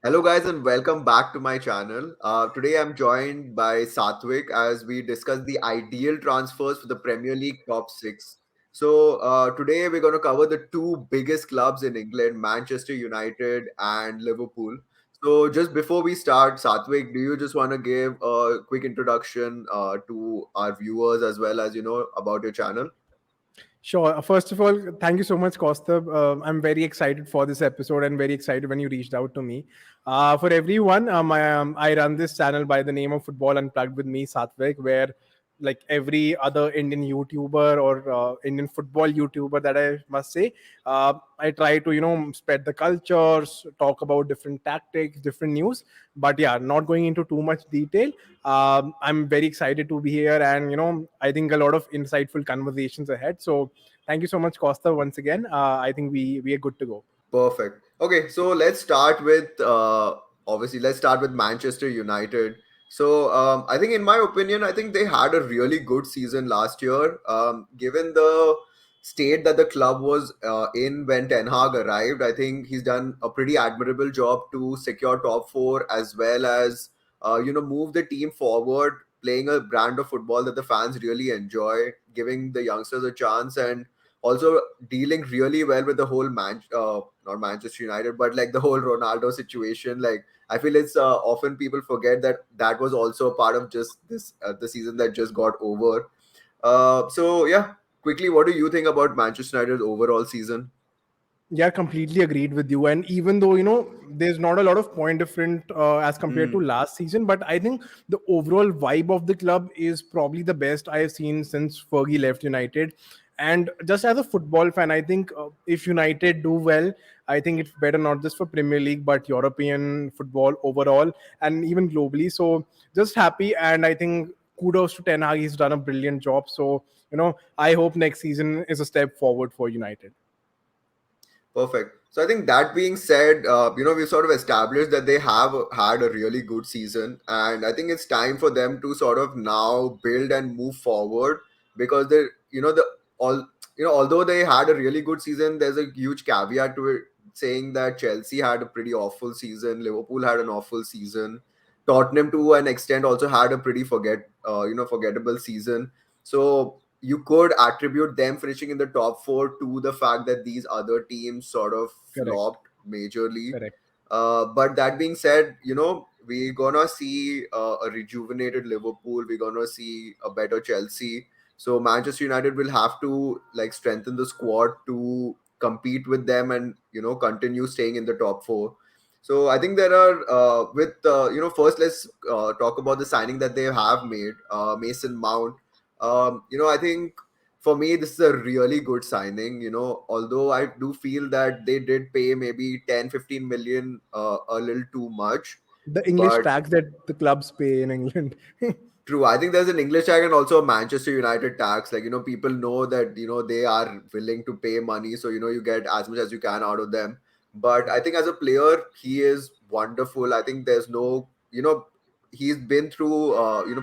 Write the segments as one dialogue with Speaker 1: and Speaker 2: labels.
Speaker 1: Hello, guys, and welcome back to my channel. Today, I'm joined by Saatvik as we discuss the ideal transfers for the Premier League top six. Today we're going to cover the two biggest clubs in England, Manchester United and Liverpool. So, just before we start, Saatvik, do you just want to give a quick introduction to our viewers as well as about your channel?
Speaker 2: Sure. First of all, thank you so much, Kausthub. I'm very excited for this episode and very excited when you reached out to me. For everyone, I run this channel by the name of Football Unplugged with me, Satvik, where like every other Indian YouTuber or Indian football YouTuber that I must say, I try to spread the cultures, talk about different tactics, different news. But yeah, not going into too much detail. I'm very excited to be here, and I think a lot of insightful conversations ahead. So thank you so much, Costa, once again. I think we are good to go.
Speaker 1: Perfect. Okay, so let's start with obviously let's start with Manchester United. I think, in my opinion, I think they had a really good season last year. Given the state that the club was in when Ten Hag arrived, I think he's done a pretty admirable job to secure top four as well as move the team forward, playing a brand of football that the fans really enjoy, giving the youngsters a chance and also dealing really well with the whole not Manchester United, but like the whole Ronaldo situation. Like I feel it's often people forget that that was also a part of just this the season that just got over. Yeah, quickly, what do you think about Manchester United's overall season?
Speaker 2: Yeah, completely agreed with you. And even though there's not a lot of point different as compared to
Speaker 1: Hmm.
Speaker 2: last season, but I think the overall vibe of the club is probably the best I have seen since Fergie left United. And just as a football fan, I think if United do well, I think it's better not just for Premier League but European football overall and even globally. So just happy, and I think kudos to Ten Hag. He's done a brilliant job. So I hope next season is a step forward for United.
Speaker 1: Perfect. So I think that being said, we've sort of established that they have had a really good season, and I think it's time for them to sort of now build and move forward because they, the all, although they had a really good season, there's a huge caveat to it saying that Chelsea had a pretty awful season, Liverpool had an awful season, Tottenham to an extent also had a pretty forgettable season. So you could attribute them finishing in the top four to the fact that these other teams sort of
Speaker 2: Correct.
Speaker 1: flopped majorly.
Speaker 2: Correct.
Speaker 1: But that being said, we're gonna see a rejuvenated Liverpool. We're gonna see a better Chelsea. So Manchester United will have to like strengthen the squad to compete with them and continue staying in the top four. So I think there are with first let's talk about the signing that they have made. Mason Mount, I think for me this is a really good signing. Although I do feel that they did pay maybe 10-15 million, a little too much,
Speaker 2: The English
Speaker 1: but
Speaker 2: tax that the clubs pay in England.
Speaker 1: true. I think there's an English tag and also a Manchester United tax. Like, people know that, they are willing to pay money. So, you get as much as you can out of them. But I think as a player, he is wonderful. I think there's no, he's been through,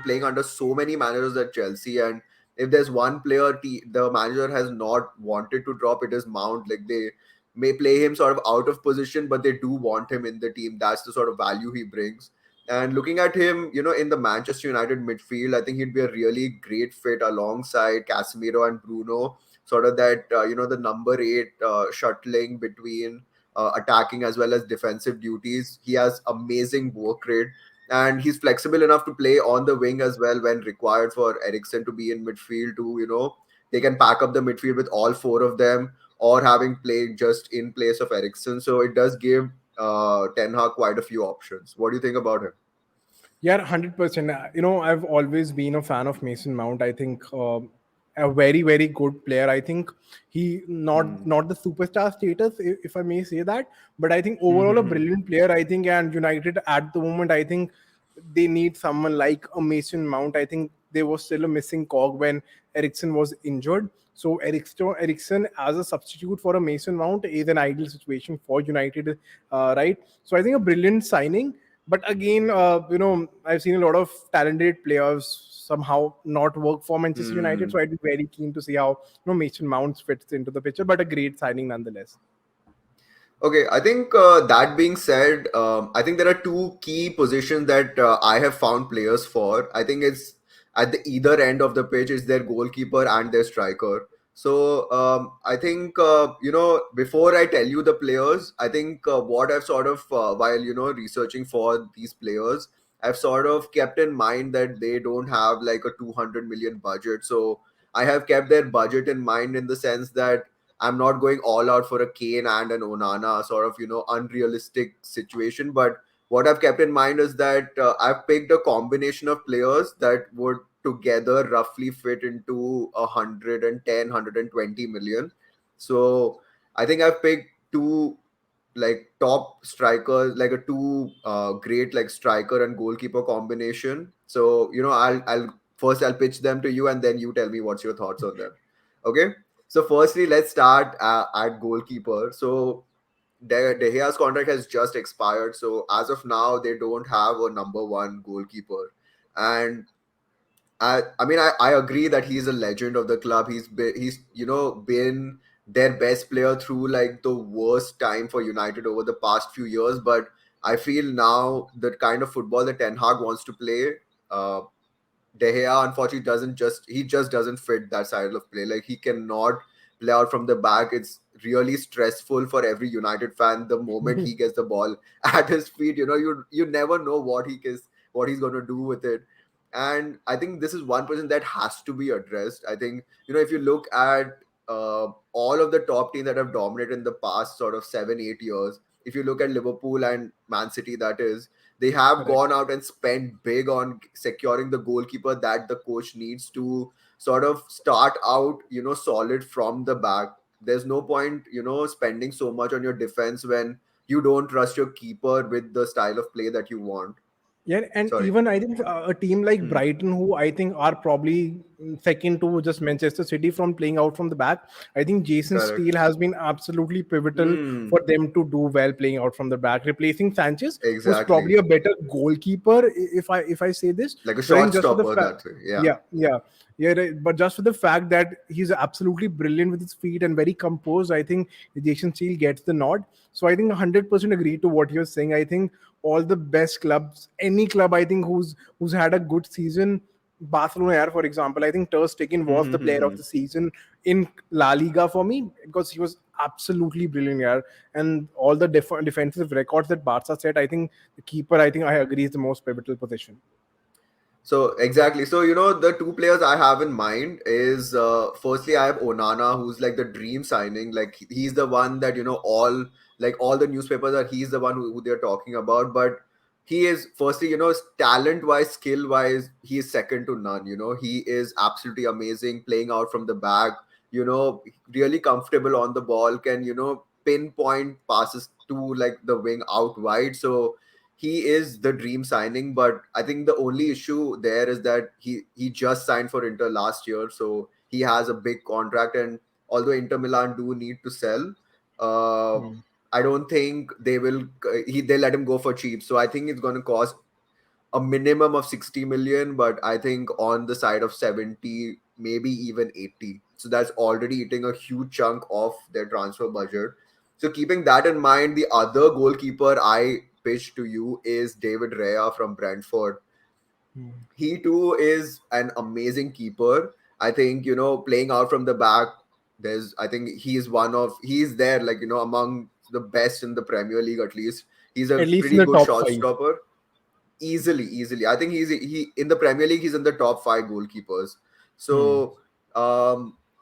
Speaker 1: playing under so many managers at Chelsea. And if there's one player the manager has not wanted to drop, it is Mount. Like, they may play him sort of out of position, but they do want him in the team. That's the sort of value he brings. And looking at him, in the Manchester United midfield, I think he'd be a really great fit alongside Casemiro and Bruno. Sort of that, the number eight shuttling between attacking as well as defensive duties. He has amazing work rate and he's flexible enough to play on the wing as well when required for Eriksen to be in midfield to, they can pack up the midfield with all four of them or having played just in place of Eriksen. So it does give Ten Hag quite a few options. What do you think about him?
Speaker 2: Yeah, 100%. I've always been a fan of Mason Mount. I think a very, very good player. I think he
Speaker 1: Hmm.
Speaker 2: not the superstar status, if I may say that, but I think
Speaker 1: Hmm,
Speaker 2: overall
Speaker 1: hmm,
Speaker 2: a
Speaker 1: hmm.
Speaker 2: brilliant player. I think, and United at the moment, I think they need someone like a Mason Mount. I think there was still a missing cog when Eriksen was injured. So Eriksen as a substitute for a Mason Mount is an ideal situation for United, right? So I think a brilliant signing, but again, I've seen a lot of talented players somehow not work for Manchester United.
Speaker 1: Hmm.
Speaker 2: So I'd be very keen to see how Mason Mount fits into the picture. But a great signing nonetheless.
Speaker 1: Okay, I think that being said, I think there are two key positions that I have found players for. I think it's at the either end of the pitch is their goalkeeper and their striker. So I think before I tell you the players, I think what I've sort of while researching for these players, I've sort of kept in mind that they don't have like a 200 million budget. So I have kept their budget in mind in the sense that I'm not going all out for a Kane and an Onana sort of, unrealistic situation. But what I've kept in mind is that I've picked a combination of players that would together roughly fit into 110, 120 million. So I think I've picked two like top strikers, like a two great like striker and goalkeeper combination. So I'll pitch them to you, and then you tell me what's your thoughts on them. Okay. So firstly, let's start at goalkeeper. So De Gea's contract has just expired. So as of now, they don't have a number one goalkeeper. And I agree that he's a legend of the club. He's been their best player through like the worst time for United over the past few years. But I feel now the kind of football that Ten Hag wants to play, uh, De Gea unfortunately just doesn't fit that side of play. Like he cannot play out from the back. It's really stressful for every United fan the moment he gets the ball at his feet. You never know what he's gonna do with it. And I think this is one person that has to be addressed. I think, if you look at all of the top teams that have dominated in the past sort of 7, 8 years, if you look at Liverpool and Man City, that is, they have
Speaker 2: Correct.
Speaker 1: gone out and spent big on securing the goalkeeper that the coach needs to sort of start out, solid from the back. There's no point, spending so much on your defense when you don't trust your keeper with the style of play that you want.
Speaker 2: Yeah, and
Speaker 1: Sorry.
Speaker 2: even I think a team like
Speaker 1: Hmm.
Speaker 2: Brighton, who I think are probably second to just Manchester City from playing out from the back, I think Jason
Speaker 1: Correct.
Speaker 2: Steele has been absolutely pivotal
Speaker 1: Hmm.
Speaker 2: for them to do well playing out from the back, replacing Sanchez, who's probably
Speaker 1: Exactly.
Speaker 2: a better goalkeeper, if I say this.
Speaker 1: Like a
Speaker 2: But I think just for the
Speaker 1: shortstopper
Speaker 2: fact,
Speaker 1: that way. Yeah.
Speaker 2: yeah, yeah. Yeah, right. But just for the fact that he's absolutely brilliant with his feet and very composed, I think Jason Steele gets the nod. So I think 100% agree to what you're saying. I think all the best clubs, any club, I think who's had a good season. Barcelona, yeah, for example, I think Ter Stegen was the player of the season in La Liga for me because he was absolutely brilliant, yeah. And all the defensive records that Barca set, I think the keeper, I think I agree, is the most pivotal position.
Speaker 1: So exactly. So the two players I have in mind is firstly I have Onana, who's like the dream signing. Like he's the one that all the newspapers are. He's the one who they're talking about. But he is firstly talent wise, skill wise, he is second to none. He is absolutely amazing playing out from the back. Really comfortable on the ball. Can pinpoint passes to like the wing out wide. So he is the dream signing, but I think the only issue there is that he just signed for Inter last year, so he has a big contract. And although Inter Milan do need to sell, uh,
Speaker 2: Hmm.
Speaker 1: I don't think they let him go for cheap. So I think it's going to cost a minimum of 60 million, but I think on the side of 70, maybe even 80. So that's already eating a huge chunk of their transfer budget. So keeping that in mind, the other goalkeeper I pitched to you is David Raya from Brentford.
Speaker 2: Hmm.
Speaker 1: He too is an amazing keeper. I think, playing out from the back, I think he's there, like, among the best in the Premier League at least. He's a
Speaker 2: At least in
Speaker 1: pretty
Speaker 2: the
Speaker 1: good
Speaker 2: top
Speaker 1: shot
Speaker 2: five.
Speaker 1: stopper. Easily. I think he in the Premier League, he's in the top five goalkeepers.
Speaker 2: Hmm.
Speaker 1: So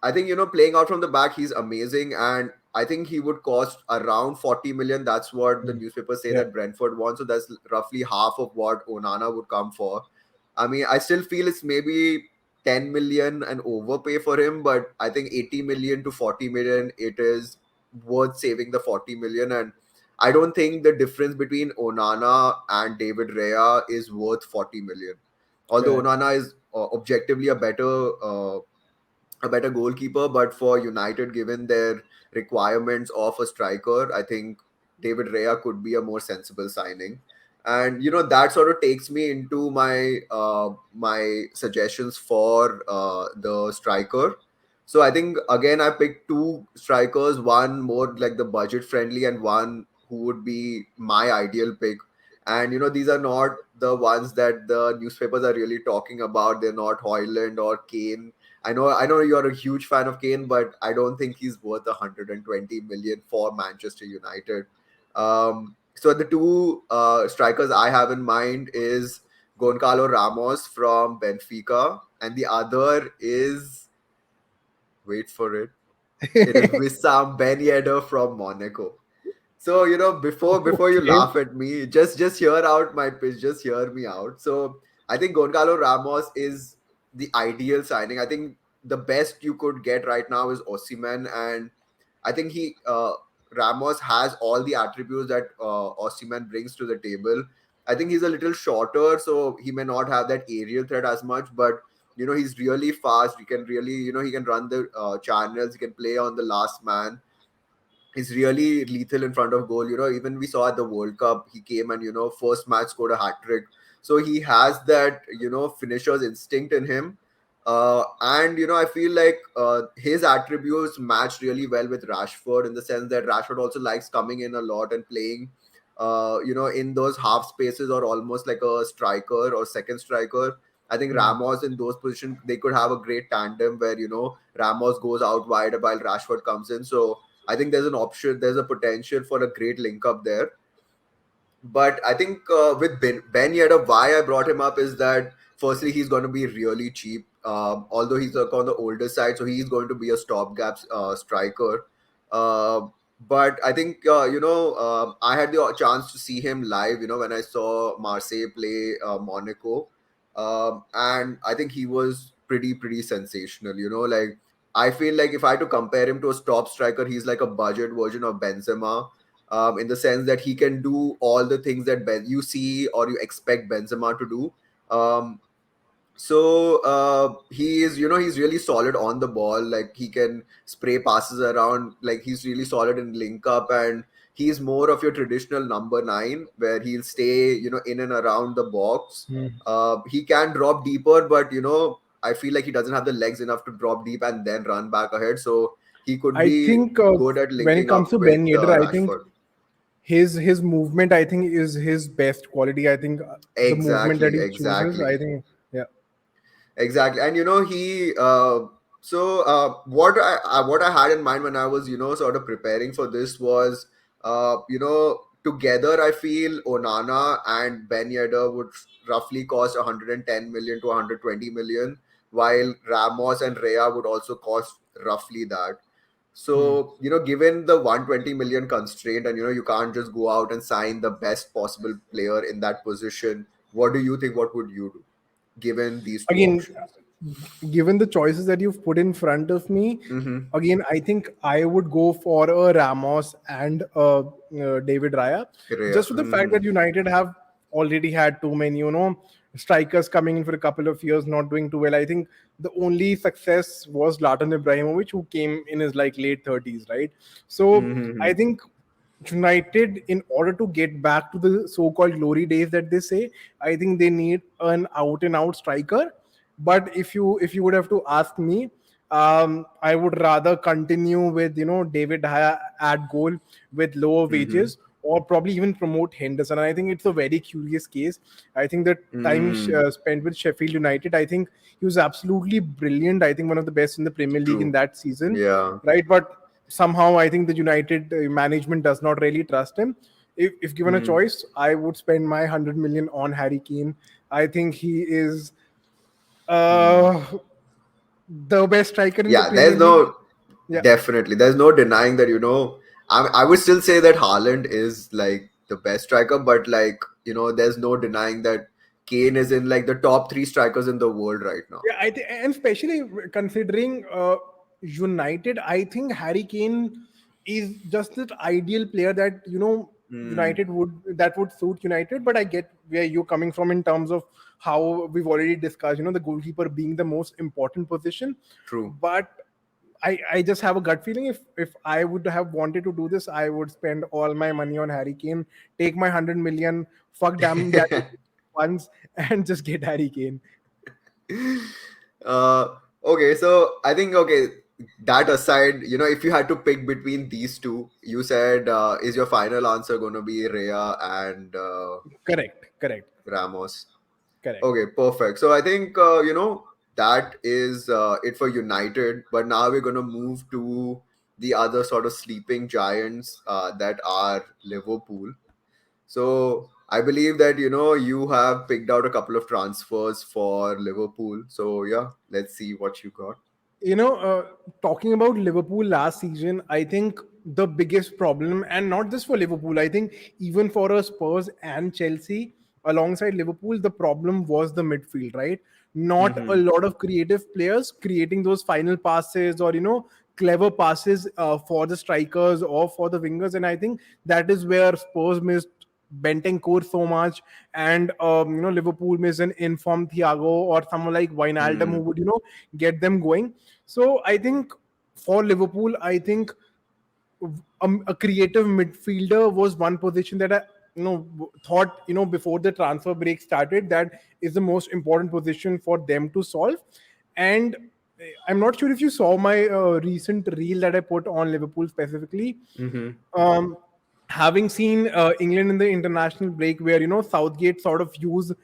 Speaker 1: I think playing out from the back, he's amazing, and I think he would cost around 40 million. That's what the
Speaker 2: Hmm.
Speaker 1: newspapers say
Speaker 2: Yeah.
Speaker 1: that Brentford wants. So that's roughly half of what Onana would come for. I mean, I still feel it's maybe 10 million and overpay for him, but I think 80 million to 40 million, it is worth saving the 40 million. And I don't think the difference between Onana and David Raya is worth 40 million. Although
Speaker 2: Correct.
Speaker 1: Onana is objectively a better goalkeeper, but for United, given their requirements of a striker, I think David Raya could be a more sensible signing. And that sort of takes me into my suggestions for the striker. So I think again I picked two strikers, one more like the budget friendly and one who would be my ideal pick. And these are not the ones that the newspapers are really talking about. They're not Hoyland or Kane. I know you're a huge fan of Kane, but I don't think he's worth 120 million for Manchester United. So the two strikers I have in mind is Goncalo Ramos from Benfica, and the other is, wait for it. It is Wissam Ben Yedder from Monaco. So before you
Speaker 2: Okay.
Speaker 1: laugh at me, just hear out my pitch. Just hear me out. So I think Goncalo Ramos is the ideal signing. I think the best you could get right now is Osimhen, and I think he Ramos has all the attributes that Osimhen brings to the table. I think he's a little shorter, so he may not have that aerial threat as much, but he's really fast. He can really, he can run the channels. He can play on the last man. He's really lethal in front of goal. Even we saw at the World Cup, he came and first match scored a hat trick. So he has that finisher's instinct in him. And I feel like his attributes match really well with Rashford, in the sense that Rashford also likes coming in a lot and playing in those half spaces, or almost like a striker or second striker. I think
Speaker 2: Hmm.
Speaker 1: Ramos in those positions, they could have a great tandem where Ramos goes out wide while Rashford comes in. So I think there's an option, there's a potential for a great link up there. But I think with Ben Yedder, why I brought him up is that firstly he's going to be really cheap. Although he's on the older side, so he's going to be a stopgap striker. Uh, but I think I had the chance to see him live. When I saw Marseille play Monaco, and I think he was pretty sensational. Like I feel like if I had to compare him to a stop striker, he's like a budget version of Benzema, in the sense that he can do all the things that you see or you expect Benzema to do. Um, so he is, he's really solid on the ball. Like he can spray passes around. Like he's really solid in link up, and he's more of your traditional number nine, where he'll stay, in and around the box.
Speaker 2: Hmm.
Speaker 1: He can drop deeper, but I feel like he doesn't have the legs enough to drop deep and then run back ahead. So he could
Speaker 2: I
Speaker 1: be
Speaker 2: think
Speaker 1: good at
Speaker 2: when it
Speaker 1: linking
Speaker 2: comes
Speaker 1: up
Speaker 2: to
Speaker 1: with
Speaker 2: Ben Yedder, I think
Speaker 1: Rashford.
Speaker 2: his movement, I think, is his best quality. I think the movement that
Speaker 1: Exactly,
Speaker 2: he chooses, I
Speaker 1: exactly.
Speaker 2: think, yeah.
Speaker 1: Exactly. And he what I had in mind when I was sort of preparing for this was together I feel Onana and Ben Yedder would roughly cost 110 million to 120 million, while Ramos and Rea would also cost roughly that.
Speaker 2: Hmm.
Speaker 1: So given the 120 million constraint, and you can't just go out and sign the best possible player in that position, what do you think, what would you do given these two
Speaker 2: Again,
Speaker 1: options?
Speaker 2: given the choices that you've put in front of me,
Speaker 1: Mm-hmm.
Speaker 2: again, I think I would go for a Ramos and David Raya,
Speaker 1: Rhea.
Speaker 2: just for the fact
Speaker 1: Mm-hmm.
Speaker 2: that United have already had too many, strikers coming in for a couple of years not doing too well. I think the only success was Zlatan Ibrahimovic, who came in his like late 30s, right? So I
Speaker 1: Mm-hmm.
Speaker 2: think United, in order to get back to the so-called glory days that they say, I think they need an out-and-out striker. But if you would have to ask me, I would rather continue with David Haya at goal with lower
Speaker 1: Mm-hmm.
Speaker 2: wages, or probably even promote Henderson. And I think it's a very curious case. I think the time
Speaker 1: Mm.
Speaker 2: spent with Sheffield United, I think he was absolutely brilliant. I think one of the best in the Premier League in
Speaker 1: True.
Speaker 2: that season,
Speaker 1: Yeah.
Speaker 2: right? But somehow I think the United management does not really trust him. If given a
Speaker 1: Mm.
Speaker 2: choice, I would spend my 100 million on Harry Kane. I think he is
Speaker 1: Mm.
Speaker 2: uh, the best striker in the
Speaker 1: Yeah,
Speaker 2: Premier League. Yeah,
Speaker 1: definitely, there's no denying that, I would still say that Haaland is like the best striker, but like, there's no denying that Kane is in like the top three strikers in the world right now.
Speaker 2: yeah. And especially considering United, I think Harry Kane is just the ideal player that
Speaker 1: Mm.
Speaker 2: United would that would suit United. But I get where you're coming from in terms of how we've already discussed. The goalkeeper being the most important position,
Speaker 1: True.
Speaker 2: but I just have a gut feeling if I would have wanted to do this, I would spend all my money on Harry Kane, take my 100 million, fuck damn that once, and just get Harry Kane.
Speaker 1: Okay, so I think, okay, that aside, if you had to pick between these two, you said, is your final answer going to be Rea and
Speaker 2: Correct, correct,
Speaker 1: Ramos?
Speaker 2: correct.
Speaker 1: Okay, perfect. So I think, that is it for United. But now we're going to move to the other sort of sleeping giants that are Liverpool. So I believe that, you have picked out a couple of transfers for Liverpool. So yeah, let's see what you got.
Speaker 2: You know, talking about Liverpool last season, I think the biggest problem, and not just for Liverpool, I think even for us Spurs and Chelsea, alongside Liverpool, the problem was the midfield, right? Not a
Speaker 1: Mm-hmm.
Speaker 2: lot of creative players creating those final passes or, clever passes for the strikers or for the wingers. And I think that is where Spurs missed Bentancur so much, and Liverpool missed an informed Thiago or someone like Wijnaldum who
Speaker 1: Mm,
Speaker 2: would get them going. So I think for Liverpool, I think a creative midfielder was one position that I thought before the transfer break started that is the most important position for them to solve. And I'm not sure if you saw my recent reel that I put on Liverpool specifically.
Speaker 1: mm-hmm.
Speaker 2: Um, Having seen England in the international break, where Southgate sort of used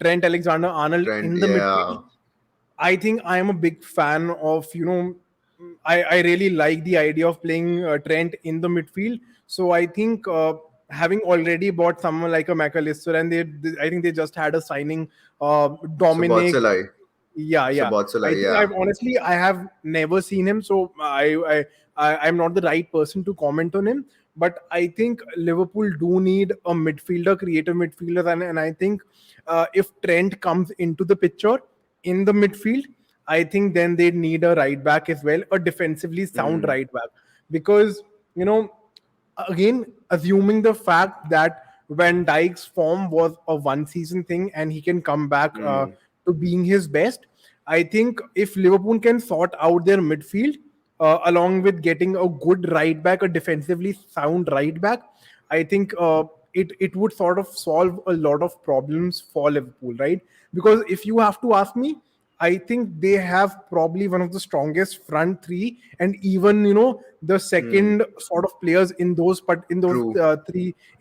Speaker 2: Trent Alexander-Arnold
Speaker 1: Trend,
Speaker 2: in the midfield,
Speaker 1: yeah.
Speaker 2: I think I am a big fan of, I really like the idea of playing Trent in the midfield. So I think having already bought someone like a McAllister, and I think they just had a signing,
Speaker 1: So
Speaker 2: Dominic.
Speaker 1: Botsalai.
Speaker 2: Yeah,
Speaker 1: So
Speaker 2: yeah. I
Speaker 1: Botsalai,
Speaker 2: think
Speaker 1: yeah.
Speaker 2: I have never seen him, so I'm not the right person to comment on him. But I think Liverpool do need a midfielder, creative midfielder, and I think if Trent comes into the picture in the midfield, I think then they need a right back as well, a defensively sound
Speaker 1: Mm,
Speaker 2: right back, because you know again, assuming the fact that Van Dijk's form was a one season thing and he can come back
Speaker 1: mm,
Speaker 2: to being his best, I think if Liverpool can sort out their midfield along with getting a good right back, a defensively sound right back, I think it would sort of solve a lot of problems for Liverpool, right? Because if you have to ask me, I think they have probably one of the strongest front three, and even the
Speaker 1: mm.
Speaker 2: second sort of players in those, but
Speaker 1: True.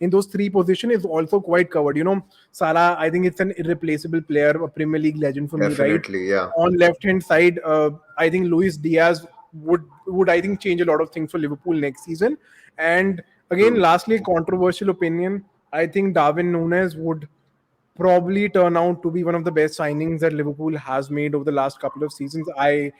Speaker 2: in those three position is also quite covered. Salah, I think it's an irreplaceable player, a Premier League legend for me, right?
Speaker 1: Definitely, yeah.
Speaker 2: On left hand side, I think Luis Diaz would I think change a lot of things for Liverpool next season. And again,
Speaker 1: True.
Speaker 2: lastly, controversial opinion. I think Darwin Nunes would probably turn out to be one of the best signings that Liverpool has made over the last couple of seasons. I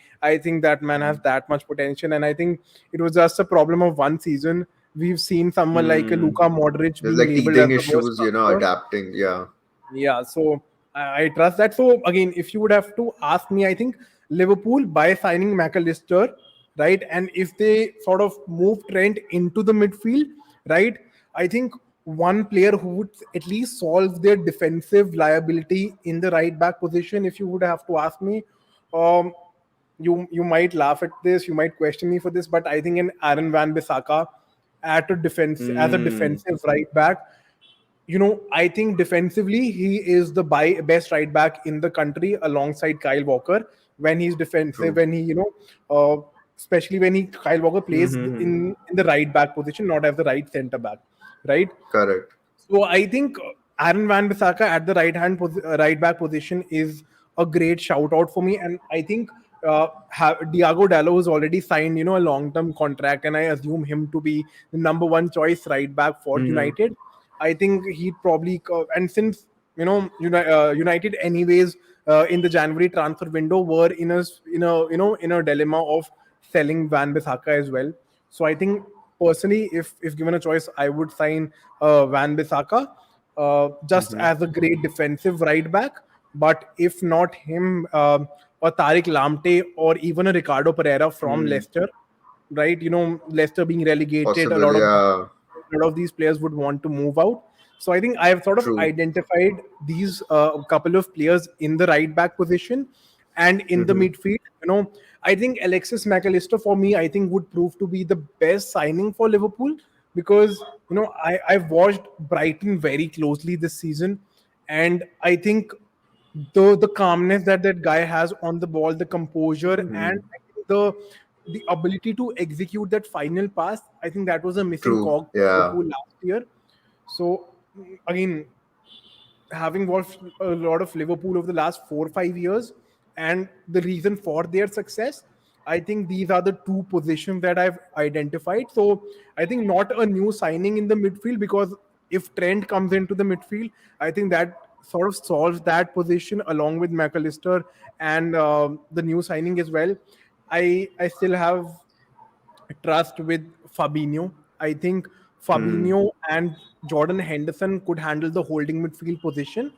Speaker 2: think that man has that much potential, and I think it was just a problem of one season. We've seen someone like a
Speaker 1: Mm.
Speaker 2: Luka Modric
Speaker 1: There's
Speaker 2: being
Speaker 1: like
Speaker 2: labeled as
Speaker 1: teething
Speaker 2: the worst
Speaker 1: issues,
Speaker 2: transfer.
Speaker 1: adapting. Yeah.
Speaker 2: Yeah, so I trust that. So again, if you would have to ask me, I think Liverpool by signing McAllister, right, and if they sort of move Trent into the midfield, right, I think one player who would at least solve their defensive liability in the right back position, if you would have to ask me, um, you might laugh at this, you might question me for this, but I think in Aaron Van Bissaka at a defense as a
Speaker 1: Mm.
Speaker 2: defensive right back, I think defensively he is the best right back in the country alongside Kyle Walker when he's defensive,
Speaker 1: True.
Speaker 2: when he, especially when Kyle Walker plays
Speaker 1: Mm-hmm.
Speaker 2: in the right back position, not as the right center back, right?
Speaker 1: Correct.
Speaker 2: So I think Aaron Van Bissaka at the right back position is a great shout out for me, and I think Diago Dallo has already signed a long term contract, and I assume him to be the number one choice right back for
Speaker 1: Mm-hmm.
Speaker 2: United. I think he'd probably and since United anyways in the January transfer window were in a dilemma of selling Van Bissaka as well. So I think personally, if given a choice, I would sign Van Bissaka just
Speaker 1: Mm-hmm.
Speaker 2: as a great defensive right back. But if not him, or Tariq Lamptey, or even a Ricardo Pereira from
Speaker 1: Mm.
Speaker 2: Leicester, right? Leicester being relegated,
Speaker 1: Possible, yeah.
Speaker 2: a lot of these players would want to move out. So I think I've sort of
Speaker 1: True.
Speaker 2: identified these couple of players in the right back position and in the
Speaker 1: Mm-hmm.
Speaker 2: midfield. I think Alexis McAllister for me, I think would prove to be the best signing for Liverpool because I've watched Brighton very closely this season, and I think the calmness that guy has on the ball, the composure, and
Speaker 1: Mm.
Speaker 2: the the ability to execute that final pass, I think that was a missing
Speaker 1: True.
Speaker 2: cog for
Speaker 1: Yeah.
Speaker 2: Liverpool last year. So again, having watched a lot of Liverpool over the last 4 or 5 years, and the reason for their success, I think these are the two positions that I've identified. So I think not a new signing in the midfield, because if Trent comes into the midfield, I think that sort of solves that position along with McAllister and the new signing as well. I still have trust with Fabinho. I think
Speaker 1: Hmm.
Speaker 2: Fabinho and Jordan Henderson could handle the holding midfield position,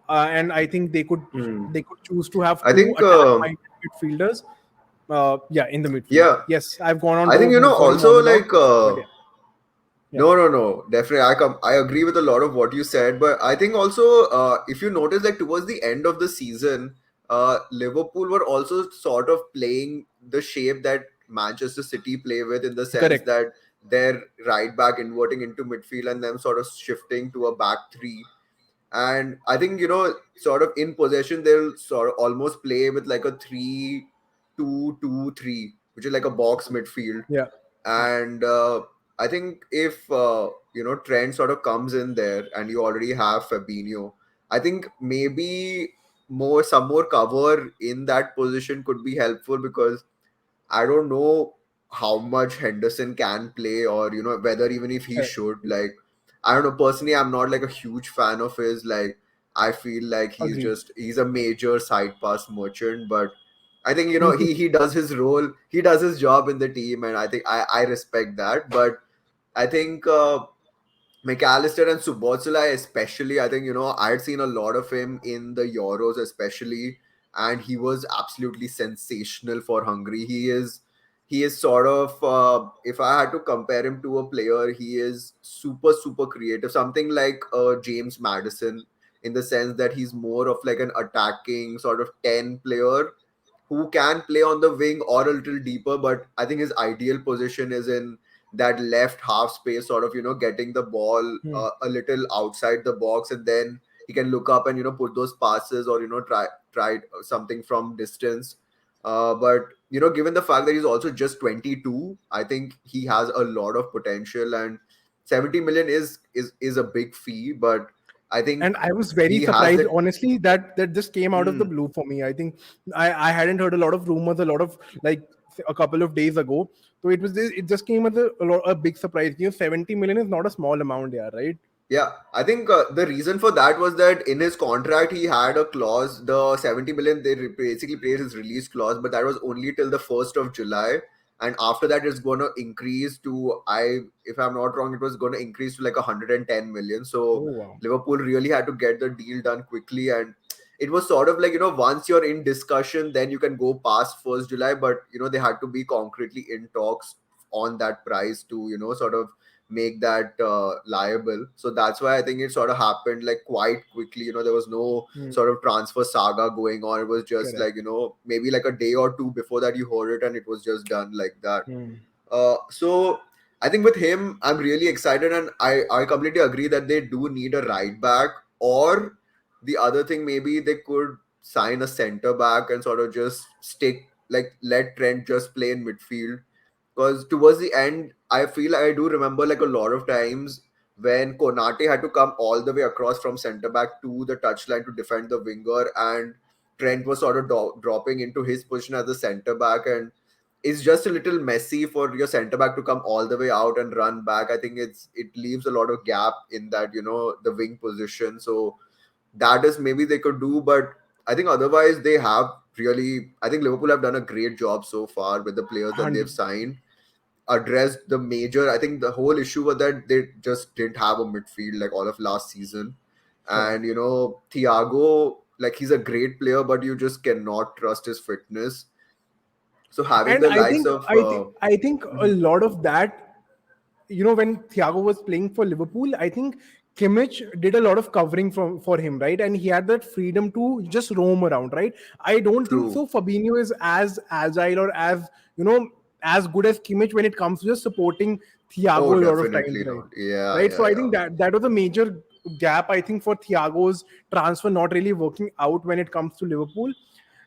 Speaker 2: and I think
Speaker 1: Hmm.
Speaker 2: they could choose to have
Speaker 1: I
Speaker 2: two
Speaker 1: think,
Speaker 2: attack-minded midfielders. Yeah, in the midfield.
Speaker 1: yeah,
Speaker 2: Yes, I've gone on
Speaker 1: I think,
Speaker 2: to sorry
Speaker 1: also
Speaker 2: monologue,
Speaker 1: like,
Speaker 2: but yeah, yeah,
Speaker 1: no, no, no. Definitely, I agree with a lot of what you said, but I think also, if you notice, like towards the end of the season, Liverpool were also sort of playing the shape that Manchester City play with, in the sense
Speaker 2: correct.
Speaker 1: that their right back inverting into midfield and them sort of shifting to a back three. And I think, sort of in possession, they'll sort of almost play with like a 3-2-2-3, which is like a box midfield.
Speaker 2: Yeah, yeah,
Speaker 1: And I think if Trent sort of comes in there and you already have Fabinho, I think maybe some more cover in that position could be helpful, because I don't know how much Henderson can play, or whether even if he
Speaker 2: correct.
Speaker 1: should. Like, I don't know. Personally, I'm not like a huge fan of his. Like, I feel like
Speaker 2: Agreed.
Speaker 1: he's a major side pass merchant, but I think he does his role, he does his job in the team, and I think I respect that. But I think McAllister and Subbotsula especially, I think, I had seen a lot of him in the Euros especially, and he was absolutely sensational for Hungary. He is sort of, if I had to compare him to a player, he is super, super creative. Something like James Madison, in the sense that he's more of like an attacking sort of 10 player who can play on the wing or a little deeper, but I think his ideal position is in that left half space, sort of, getting the ball
Speaker 2: Hmm.
Speaker 1: a little outside the box, and then he can look up and put those passes, or try something from distance. But given the fact that he's also just 22, I think he has a lot of potential, and 70 million is a big fee, but I think
Speaker 2: And I was very
Speaker 1: he has
Speaker 2: surprised,
Speaker 1: that.
Speaker 2: honestly, that just came out of the
Speaker 1: Hmm.
Speaker 2: blue for me. I think I hadn't heard a lot of rumors, a lot of like a couple of days ago. So it just came as a big surprise. 70 million is not a small amount, yeah, right?
Speaker 1: Yeah, I think the reason for that was that in his contract he had a clause, the 70 million, they basically paid his release clause, but that was only till the 1st of July. And after that, it's going to increase to, if I'm not wrong, it was going to increase to like 110 million.
Speaker 2: Oh
Speaker 1: So
Speaker 2: wow.
Speaker 1: Liverpool really had to get the deal done quickly. And it was sort of like, once you're in discussion, then you can go past 1st July. But, they had to be concretely in talks on that price to, sort of make that liable. So that's why I think it sort of happened like quite quickly. There was no
Speaker 2: Hmm.
Speaker 1: sort of transfer saga going on. It was just
Speaker 2: Correct.
Speaker 1: like, maybe like a day or two before that you heard it, and it was just done like that.
Speaker 2: Hmm.
Speaker 1: So I think with him, I'm really excited, and I completely agree that they do need a right back, or the other thing, maybe they could sign a center back and sort of just stick, like, let Trent just play in midfield, because towards the end, I feel like I do remember like a lot of times when Konate had to come all the way across from centre back to the touchline to defend the winger, and Trent was sort of dropping into his position as the centre back, and it's just a little messy for your centre back to come all the way out and run back. I think it leaves a lot of gap in that, the wing position. So that is maybe they could do, but I think otherwise they have really, I think Liverpool have done a great job so far with the players that they've
Speaker 2: 100.
Speaker 1: signed, addressed the major. I think the whole issue was that they just didn't have a midfield like all of last season. And
Speaker 2: Correct.
Speaker 1: Thiago, like, he's a great player, but you just cannot trust his fitness. So having
Speaker 2: And
Speaker 1: the
Speaker 2: I
Speaker 1: likes
Speaker 2: think
Speaker 1: of
Speaker 2: I think I think a
Speaker 1: Mhm.
Speaker 2: lot of that, when Thiago was playing for Liverpool, I think Kimmich did a lot of covering for him, right? And he had that freedom to just roam around, right? I don't think
Speaker 1: True.
Speaker 2: so. Fabinho is as agile or as as good as Kimmich when it comes to just supporting
Speaker 1: Oh,
Speaker 2: Thiago a lot of times,
Speaker 1: definitely
Speaker 2: right?
Speaker 1: not. Yeah,
Speaker 2: Right. So
Speaker 1: yeah,
Speaker 2: I
Speaker 1: yeah.
Speaker 2: think that was a major gap, I think, for Thiago's transfer not really working out when it comes to Liverpool.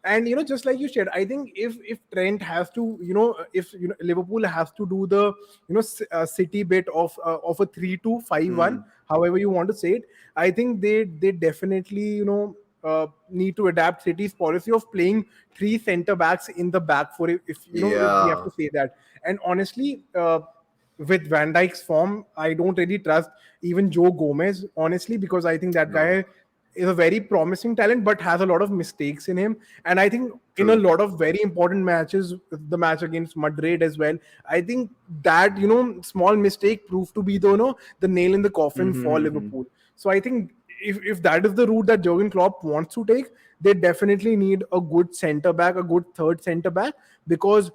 Speaker 2: And just like you said, I think if Trent has to, if Liverpool has to do the City bit of a 3-2-5-1,
Speaker 1: Hmm.
Speaker 2: however you want to say it, I think they definitely need to adapt City's policy of playing three center backs in the back for, if we have
Speaker 1: Yeah.
Speaker 2: to say that. And honestly, with Van Dijk's form, I don't really trust even Joe Gomez, honestly, because I think that
Speaker 1: No.
Speaker 2: guy is a very promising talent, but has a lot of mistakes in him. And I think in a
Speaker 1: True.
Speaker 2: lot of very important matches, the match against Madrid as well, I think that small mistake proved to be the nail in the coffin for
Speaker 1: Mm-hmm.
Speaker 2: Liverpool. So I think if that is the route that Jurgen Klopp wants to take, they definitely need a good centre back, a good third centre back, because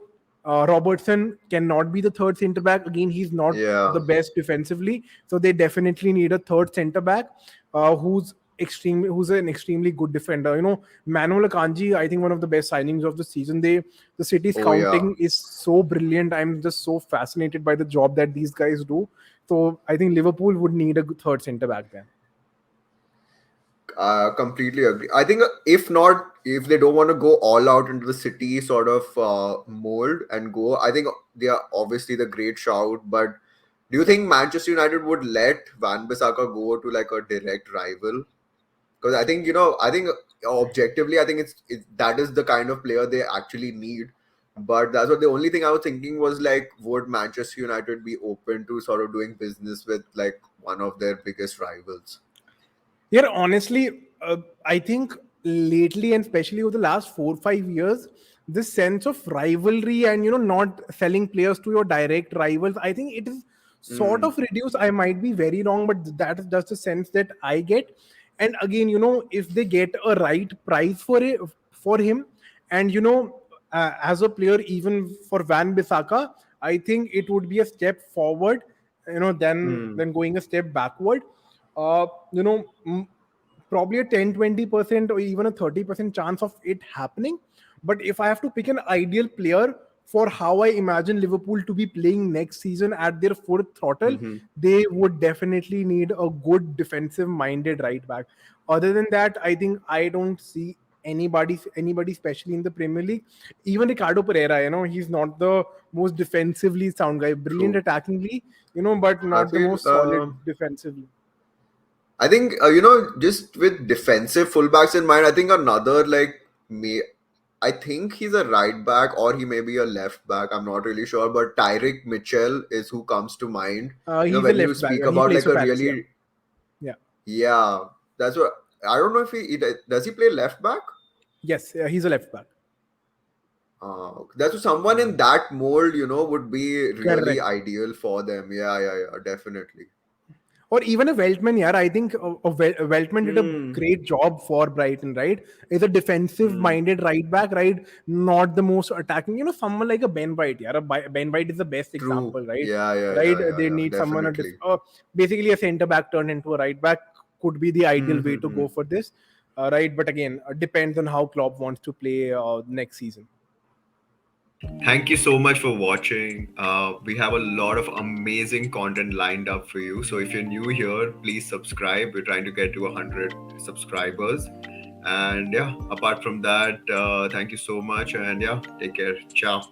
Speaker 2: Robertson cannot be the third centre back. Again, he's not the
Speaker 1: Yeah.
Speaker 2: best defensively, so they definitely need a third centre back who's an extremely good defender. Manuel Akanji, I think one of the best signings of the season. The City's
Speaker 1: Oh yeah.
Speaker 2: counting is so brilliant. I'm just so fascinated by the job that these guys do. So I think Liverpool would need a third centre back then.
Speaker 1: Completely agree. I think if not, if they don't want to go all out into the City sort of mold and go, I think they are obviously the great shout. But do you think Manchester United would let Van Bissaka go to like a direct rival? Because I think I think objectively, I think that is the kind of player they actually need. But that's what the only thing I was thinking was like, would Manchester United be open to sort of doing business with like one of their biggest rivals?
Speaker 2: Yeah, honestly, I think lately and especially over the last 4 5 years, this sense of rivalry and not selling players to your direct rivals, I think it is sort
Speaker 1: Mm.
Speaker 2: of reduced. I might be very wrong, but that is just the sense that I get. And again, if they get a right price for him, and as a player, even for Van Bissaka, I think it would be a step forward,
Speaker 1: Hmm.
Speaker 2: than going a step backward. uh, you know, m- Probably a 10-20% or even a 30% chance of it happening. But if I have to pick an ideal player for how I imagine Liverpool to be playing next season at their full throttle,
Speaker 1: Hmm.
Speaker 2: they would definitely need a good defensive minded right back. Other than that, I think I don't see anybody especially in the Premier League. Even Ricardo Pereira, he's not the most defensively sound guy, brilliant
Speaker 1: True.
Speaker 2: attackingly, but
Speaker 1: I
Speaker 2: not the
Speaker 1: feel.
Speaker 2: most solid defensively.
Speaker 1: I think just with defensive fullbacks in mind, I think another like me. I think he's a right back or he may be a left back. I'm not really sure, but Tyrick Mitchell is who comes to mind.
Speaker 2: He's a
Speaker 1: When you
Speaker 2: left back.
Speaker 1: speak
Speaker 2: He
Speaker 1: about
Speaker 2: plays
Speaker 1: like
Speaker 2: for
Speaker 1: a
Speaker 2: Palace. Yeah,
Speaker 1: really,
Speaker 2: yeah.
Speaker 1: yeah, that's what I don't know if he does he play left back.
Speaker 2: Yes, he's a left back.
Speaker 1: That's what someone in that mold, would be really
Speaker 2: Correct.
Speaker 1: ideal for them. Yeah, yeah, yeah, definitely.
Speaker 2: Or even a Weltman, yeah. I think Weltman did a
Speaker 1: Hmm.
Speaker 2: great job for Brighton, right? Is a
Speaker 1: Hmm.
Speaker 2: defensive-minded right back, right? Not the most attacking. Someone like a Ben White, yeah. Ben White is the best
Speaker 1: True.
Speaker 2: example, right?
Speaker 1: Yeah, yeah,
Speaker 2: Right?
Speaker 1: yeah, yeah,
Speaker 2: They
Speaker 1: yeah.
Speaker 2: need someone
Speaker 1: Definitely.
Speaker 2: basically a centre back turned into a right back could be the ideal way to
Speaker 1: Hmm.
Speaker 2: go for this, right? But again, depends on how Klopp wants to play next season.
Speaker 1: Thank you so much for watching. We have a lot of amazing content lined up for you. So if you're new here, please subscribe. We're trying to get to 100 subscribers. And yeah, apart from that, thank you so much. And yeah, take care. Ciao.